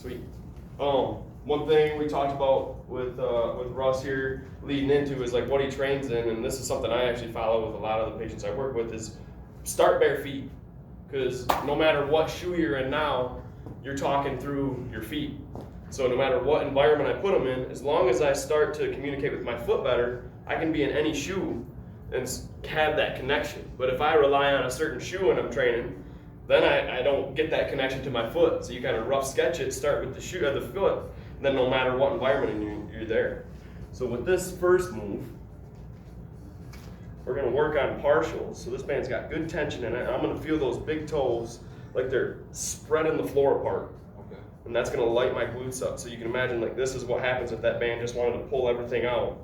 Sweet. One thing we talked about with Russ here leading into is like what he trains in, and this is something I actually follow with a lot of the patients I work with, is start bare feet. Because no matter what shoe you're in now, you're talking through your feet. So no matter what environment I put them in, as long as I start to communicate with my foot better, I can be in any shoe and have that connection. But if I rely on a certain shoe when I'm training, then I don't get that connection to my foot. So you kind of rough sketch it, start with the shoe or the foot, and then no matter what environment you're there. So with this first move, we're gonna work on partials. So this band's got good tension in it. I'm gonna feel those big toes like they're spreading the floor apart. Okay. And that's gonna light my glutes up. So you can imagine like this is what happens if that band just wanted to pull everything out.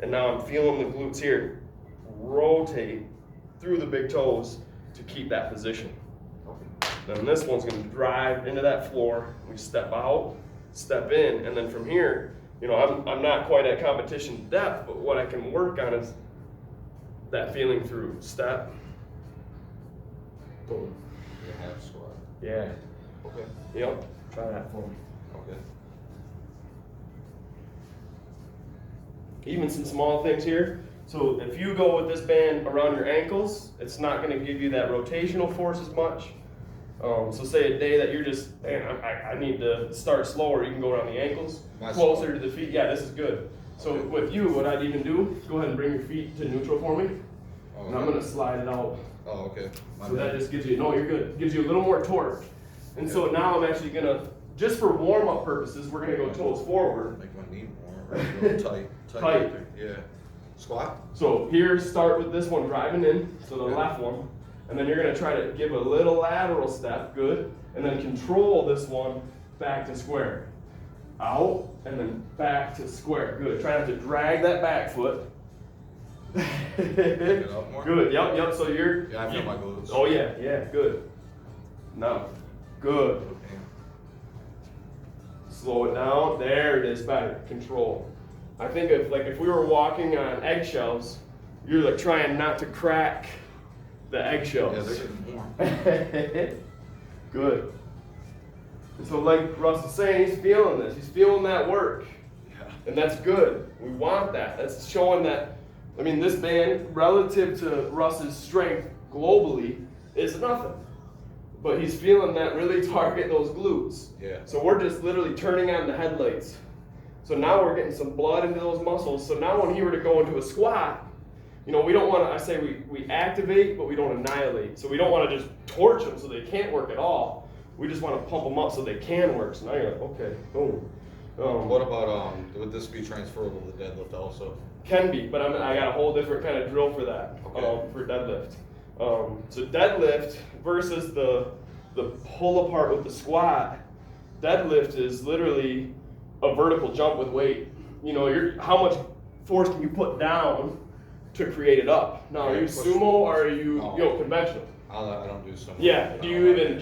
And now I'm feeling the glutes here rotate through the big toes to keep that position. Then this one's gonna drive into that floor. We step out, step in, and then from here, I'm not quite at competition depth, but what I can work on is that feeling through step, boom. Yeah, half squat. Yeah. Okay. Yep. Try that for me. Okay. Even some small things here. So if you go with this band around your ankles, it's not going to give you that rotational force as much. So say a day that you're just, man, I need to start slower, you can go around the ankles, closer to the feet. Yeah, this is good. So with you, what I'd even do, go ahead and bring your feet to neutral for me. Oh, and I'm going to slide it out. Oh, okay. So that just gives you, no, you're good. Gives you a little more torque. And so now I'm actually going to, just for warm-up purposes, we're going to go toes forward. Make my knee more tight. Tight. Yeah. Squat. So here, start with this one driving in, so the left one. And then you're gonna try to give a little lateral step, good. And then control this one back to square. Out, and then back to square, good. Try not to drag that back foot. It up more? Good, yep, so you're. Yeah, I feel my glutes. Oh yeah, good. Now, good. Slow it down, there it is, better, control. I think if we were walking on eggshells, you're like trying not to crack the eggshells. Yeah, they're getting warm. Good. And so like Russ is saying, he's feeling this. He's feeling that work. Yeah. And that's good. We want that. That's showing that, this band, relative to Russ's strength globally, is nothing. But he's feeling that really target those glutes. Yeah. So we're just literally turning on the headlights. So now we're getting some blood into those muscles. So now when he were to go into a squat, we don't want to, I say we activate, but we don't annihilate. So we don't want to just torch them so they can't work at all. We just want to pump them up so they can work. So now you're like, okay, boom. What about, would this be transferable to deadlift also? Can be, but I got a whole different kind of drill for that, for deadlift. So deadlift versus the pull apart with the squat, deadlift is literally a vertical jump with weight. How much force can you put down to create it up? Now, are you sumo or are you conventional? I don't do sumo. Yeah. Do you even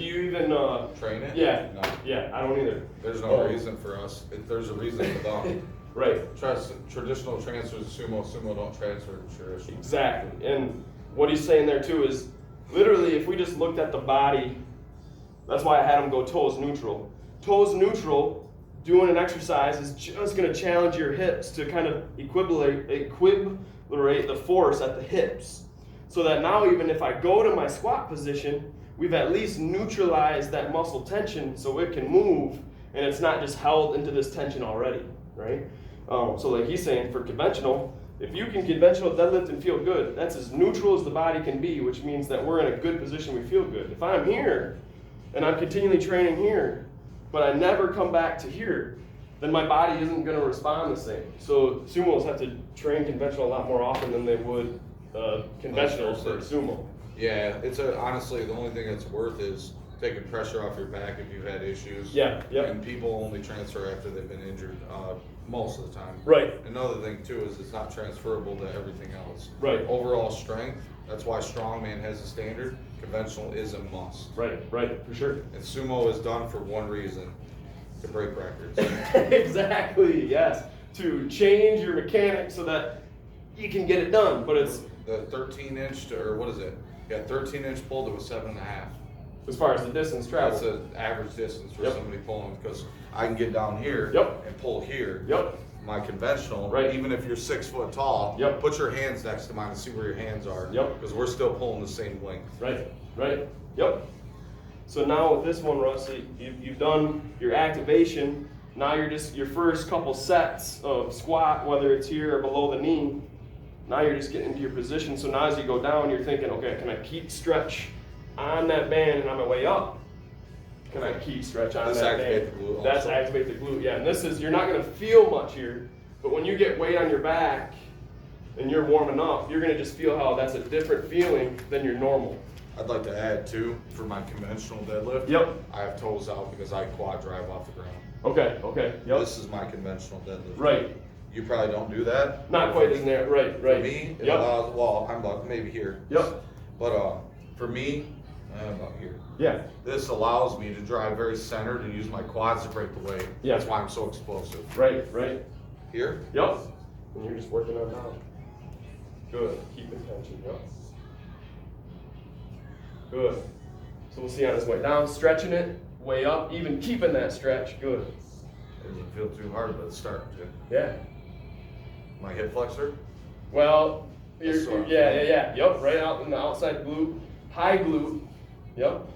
train it? Yeah. No. Yeah. I don't either. There's no reason for us. There's a reason for them. Right. Traditional transfers sumo don't transfer to traditional. Exactly. And what he's saying there too is literally if we just looked at the body, that's why I had him go toes neutral. Toes neutral. Doing an exercise is just going to challenge your hips to kind of equivalate the force at the hips. So that now even if I go to my squat position, we've at least neutralized that muscle tension so it can move and it's not just held into this tension already, right? So like he's saying for conventional, if you can conventional deadlift and feel good, that's as neutral as the body can be, which means that we're in a good position, we feel good. If I'm here and I'm continually training here, but I never come back to here, then my body isn't going to respond the same. So sumos have to train conventional a lot more often than they would conventionals for sumo. Yeah, honestly, the only thing it's worth is taking pressure off your back if you've had issues. Yeah, yep. And people only transfer after they've been injured most of the time. Right. Another thing too is it's not transferable to everything else. Right. Overall strength, that's why strongman has a standard. Conventional is a must. Right, for sure. And sumo is done for one reason, to break records. Exactly, yes. To change your mechanics so that you can get it done, but it's... The 13-inch, or what is it? Yeah, 13-inch pull to a 7.5. As far as the distance traveled. That's an average distance for Yep. somebody pulling, because I can get down here Yep. and pull here. Yep. My conventional, Right. even if you're 6 foot tall, Yep. put your hands next to mine and see where your hands are. Yep. Because we're still pulling the same length. Right, right, yep. So now with this one, Russ, you've done your activation. Now you're just, your first couple sets of squat, whether it's here or below the knee, now you're just getting into your position. So now as you go down, you're thinking, okay, can I keep stretch on that band and on my way up? Can I keep stretch on This that activate band? the glute That's also. activate the glute, yeah. And this is, you're not gonna feel much here, but when you get weight on your back and you're warming up, you're gonna just feel how that's a different feeling than your normal. I'd like to add too, for my conventional deadlift. Yep. I have toes out because I quad drive off the ground. Okay, okay, yep. This is my conventional deadlift. Right. You probably don't do that. Not quite as narrow, right, right. For me, it Yep. allows, well, I'm about maybe here. Yep. But for me, I'm about here. Yeah. This allows me to drive very centered and use my quads to break the weight. Yeah. That's why I'm so explosive. Right, right. Here, Yep. And you're just working on down. Good. Keeping tension, yep. Good. So we'll see on his way down, stretching it, way up, even keeping that stretch. Good. it doesn't feel too hard, but it's starting to. Yeah. My hip flexor, Well, That's sort of- yeah. Yep, right out in the outside glute, high glute. Yep.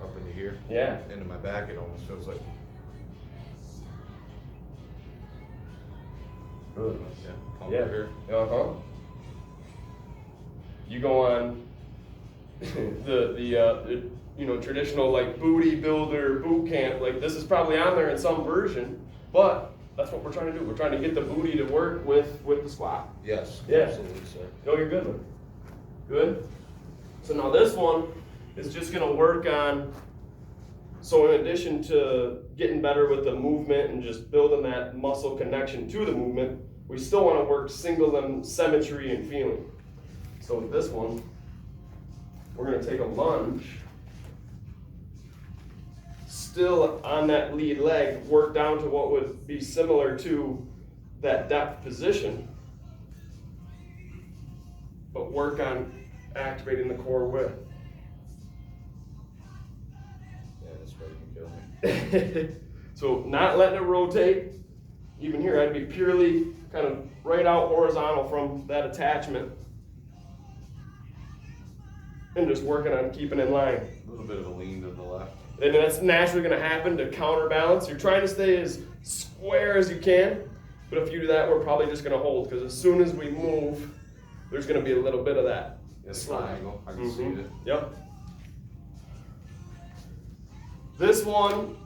up into here, Yeah. into my back, it almost feels like. Good. Yeah, pump Yeah. here. Uh-huh. You go on the traditional like booty builder boot camp, like this is probably on there in some version, but that's what we're trying to do. We're trying to get the booty to work with the squat. Yes, Yeah. absolutely, sir. No, you're good, man. Good. So now this one is just gonna work on, so in addition to getting better with the movement and just building that muscle connection to the movement, we still wanna work single limb symmetry and feeling. So with this one, we're gonna take a lunge, still on that lead leg, work down to what would be similar to that depth position, but work on activating the core width. Yeah, this way you can kill me. So not letting it rotate. Even here, I'd be purely kind of right out horizontal from that attachment. And just working on keeping in line. A little bit of a lean to the left. And that's naturally gonna happen to counterbalance. You're trying to stay as square as you can, but if you do that, we're probably just gonna hold, because as soon as we move, there's gonna be a little bit of that. It's triangle, I can see it. Yep. This one,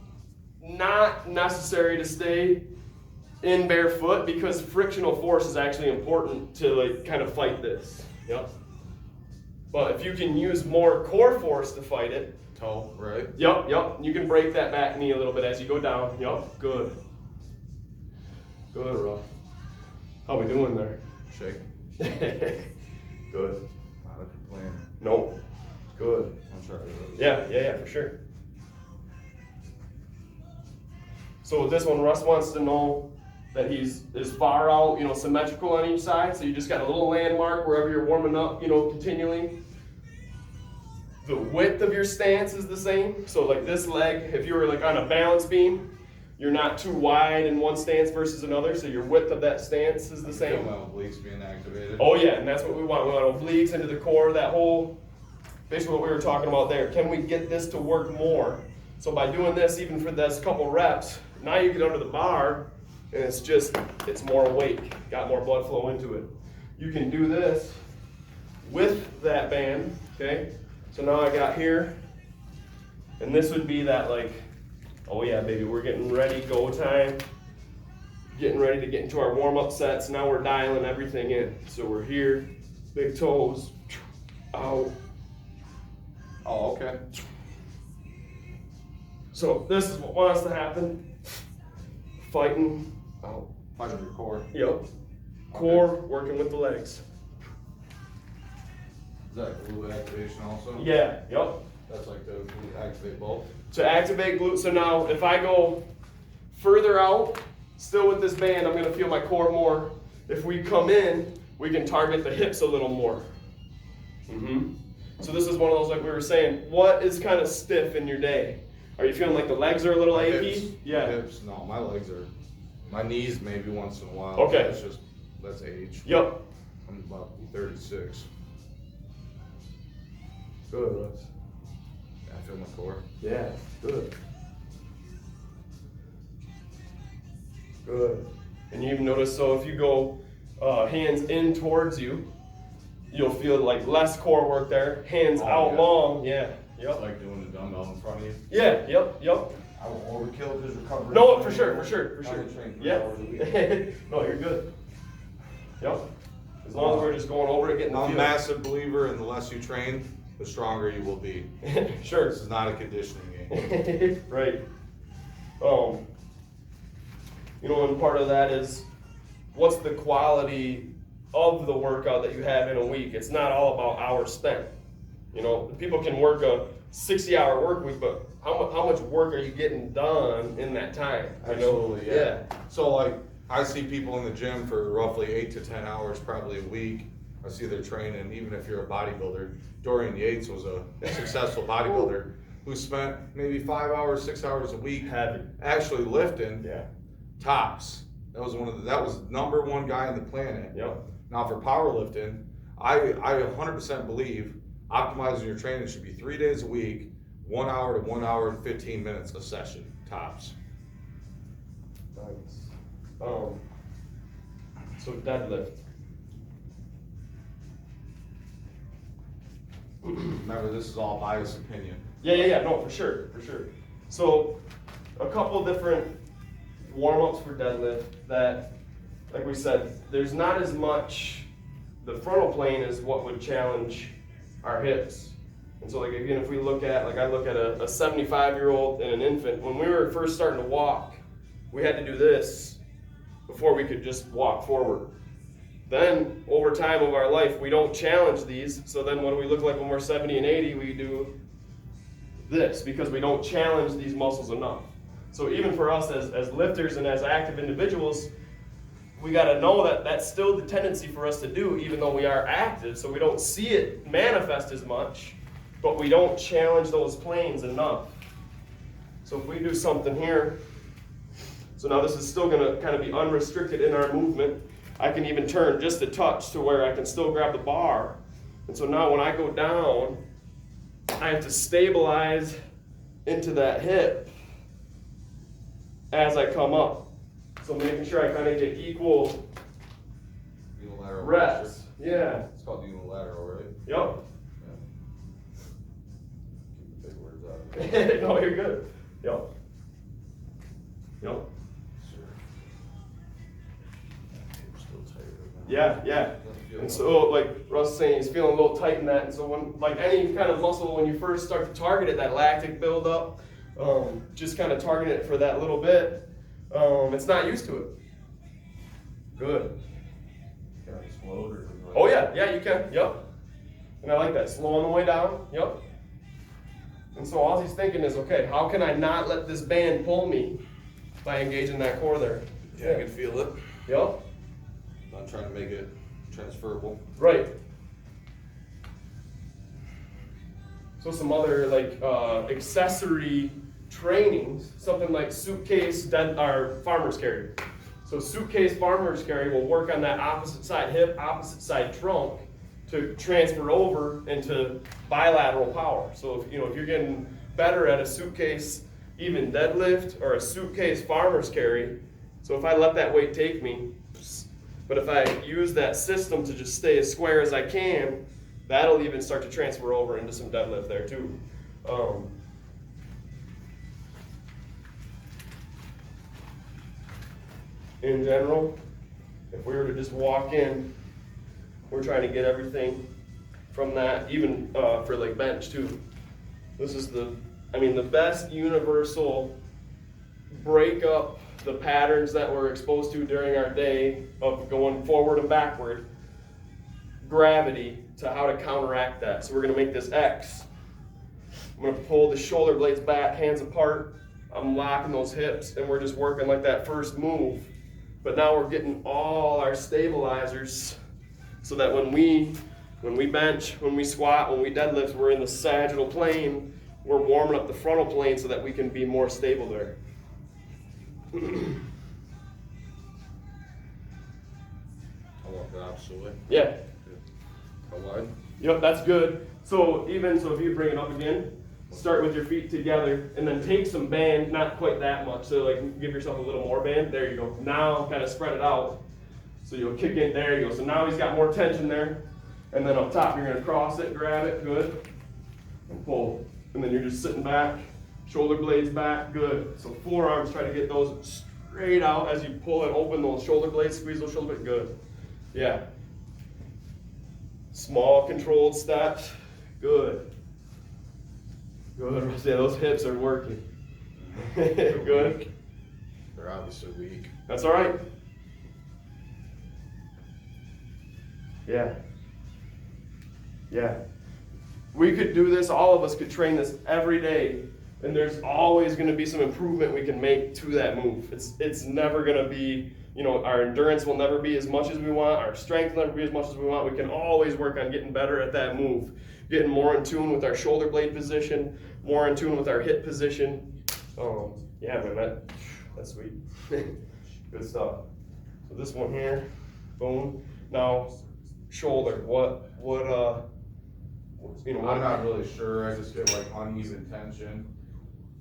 not necessary to stay in barefoot because frictional force is actually important to like kind of fight this. Yep. But if you can use more core force to fight it, Toe, right? yep, you can break that back knee a little bit as you go down. Yep, good. Good, Ruff. How we doing there? Shake. Good. Not a complaint. Nope. Good. I'm sure. Yeah, for sure. So with this one, Russ wants to know that he's as far out, symmetrical on each side. So you just got a little landmark wherever you're warming up, continually. The width of your stance is the same. So like this leg, if you were like on a balance beam, you're not too wide in one stance versus another. So your width of that stance is the I feel same. my obliques being activated. Oh yeah, and that's what we want. We want obliques into the core, that whole, basically what we were talking about there. Can we get this to work more? So by doing this, even for those couple reps, now you get under the bar, and it's more awake, got more blood flow into it. You can do this with that band, okay? So now I got here, and this would be that like, oh yeah, baby, we're getting ready, go time. Getting ready to get into our warm-up sets. Now we're dialing everything in. So we're here, big toes, out. Oh, okay. So this is what wants to happen. Fighting out. Find your core. Yep. Core working with the legs. Is that glute activation also? Yeah, yep. That's like to activate both. To activate glute. So now if I go further out, still with this band, I'm gonna feel my core more. If we come in, we can target the hips a little more. So this is one of those, like we were saying, what is kind of stiff in your day? Are you feeling like the legs are a little achy? Hips, Yeah. hips, no, my legs are, my knees maybe once in a while. Okay. That's just, that's age. Yep. I'm about 36. Good, Russ. I feel my core. Yeah, good. Good. And you even notice, so if you go hands in towards you, you'll feel like less core work there. Hands out yeah. long, yeah. It's Yep. like doing a dumbbell in front of you. Yeah, yep. I won't overkill because recovery. No, for sure. I can train 3 Yeah. hours a week. No, you're good. Yep. As long as we're just going over it, getting the I'm a feel. massive believer in the less you train, the stronger you will be. Sure. This is not a conditioning game. Right. You know, and part of that is what's the quality of the workout that you have in a week. It's not all about hours spent. You know, people can work a 60-hour work week, but how much work are you getting done in that time? You know? Absolutely, yeah. So like, I see people in the gym for roughly 8 to 10 hours, probably a week. I see they're training, even if you're a bodybuilder. Dorian Yates was a successful bodybuilder who spent maybe 5 hours, 6 hours a week Heavy. actually lifting Yeah. tops. That was that was #1 guy on the planet. Yep. Now for powerlifting, I 100% believe optimizing your training should be 3 days a week, 1 hour to 1 hour and 15 minutes a session, tops. Nice. So deadlift. Remember, this is all biased opinion. Yeah. No, for sure. So, a couple different warm-ups for deadlift that, like we said, there's not as much, the frontal plane is what would challenge our hips. And so, like, again, if we look at, like I look at a 75-year-old and an infant, when we were first starting to walk, we had to do this before we could just walk forward. Then, over time of our life, we don't challenge these, so then what do we look like when we're 70 and 80? We do this, because we don't challenge these muscles enough. So even for us as lifters and as active individuals, we gotta know that that's still the tendency for us to do, even though we are active, so we don't see it manifest as much, but we don't challenge those planes enough. So if we do something here, so now this is still gonna kind of be unrestricted in our movement. I can even turn just a touch to where I can still grab the bar. And so now when I go down, I have to stabilize into that hip as I come up. So making sure I kind of get equal Unilateral reps. pressure. Yeah. It's called unilateral, right? Yep. Keep the big words out of it. No, you're good. Yep. Still tight right now. Yeah. And so, like Russ is saying, he's feeling a little tight in that. And so, when, like any kind of muscle, when you first start to target it, that lactic buildup, just kind of target it for that little bit, it's not used to it. Good. Can I explode or? Oh, yeah, you can. Yep. And I like that. Slowing the way down. Yep. And so, all he's thinking is, okay, how can I not let this band pull me by engaging that core there? Yeah, I can feel it. Yep. I'm trying to make it transferable. Right. So some other like accessory trainings, something like suitcase or farmer's carry. So suitcase farmer's carry will work on that opposite side hip, opposite side trunk to transfer over into bilateral power. So if you're getting better at a suitcase even deadlift or a suitcase farmer's carry, so if I let that weight take me, but if I use that system to just stay as square as I can, that'll even start to transfer over into some deadlift there too. In general, if we were to just walk in, we're trying to get everything from that, even for like bench too. This is the best universal break up the patterns that we're exposed to during our day of going forward and backward, gravity, to how to counteract that. So we're gonna make this X. I'm gonna pull the shoulder blades back, hands apart. I'm locking those hips, and we're just working like that first move. But now we're getting all our stabilizers so that when we When we bench, when we squat, when we deadlift, we're in the sagittal plane. We're warming up the frontal plane so that we can be more stable there. I walk the opposite way. Yeah. How wide? Yep, that's good. So if you bring it up again, start with your feet together and then take some band, not quite that much. So like give yourself a little more band. There you go. Now kind of spread it out. So you'll kick in, there you go. So now he's got more tension there. And then up top, you're gonna cross it, grab it, good. And pull. And then you're just sitting back, shoulder blades back, good. So forearms, try to get those straight out as you pull and open those shoulder blades, squeeze those shoulder blades, good. Yeah. Small controlled steps, good. Good, yeah, those hips are working. Good. They're obviously weak. That's all right. Yeah. Yeah. We could do this, all of us could train this every day, and there's always going to be some improvement we can make to that move. It's never going to be, our endurance will never be as much as we want, our strength will never be as much as we want. We can always work on getting better at that move, getting more in tune with our shoulder blade position, more in tune with our hip position. Yeah, man, that's sweet. Good stuff. So this one here, boom. Now, shoulder, I'm not really sure. I just get like uneven tension.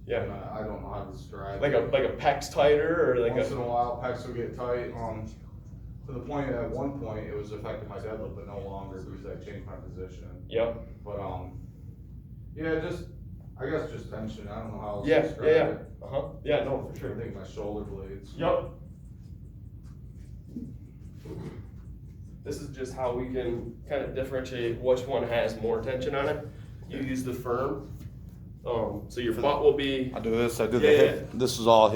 Yeah. And I don't know how to describe like it. a pecs tighter or like Once in a while, pecs will get tight. To the point at one point it was affecting my deadlift, but no longer because I changed my position. Yep. But yeah, I guess just tension. I don't know how else Yeah. to describe Yeah. it. Yeah. No, for sure. I think my shoulder blades. Yep. This is just how we can kind of differentiate which one has more tension on it. You use the firm. So your butt will be. I do this. I do Yeah, the hip. This is all hip.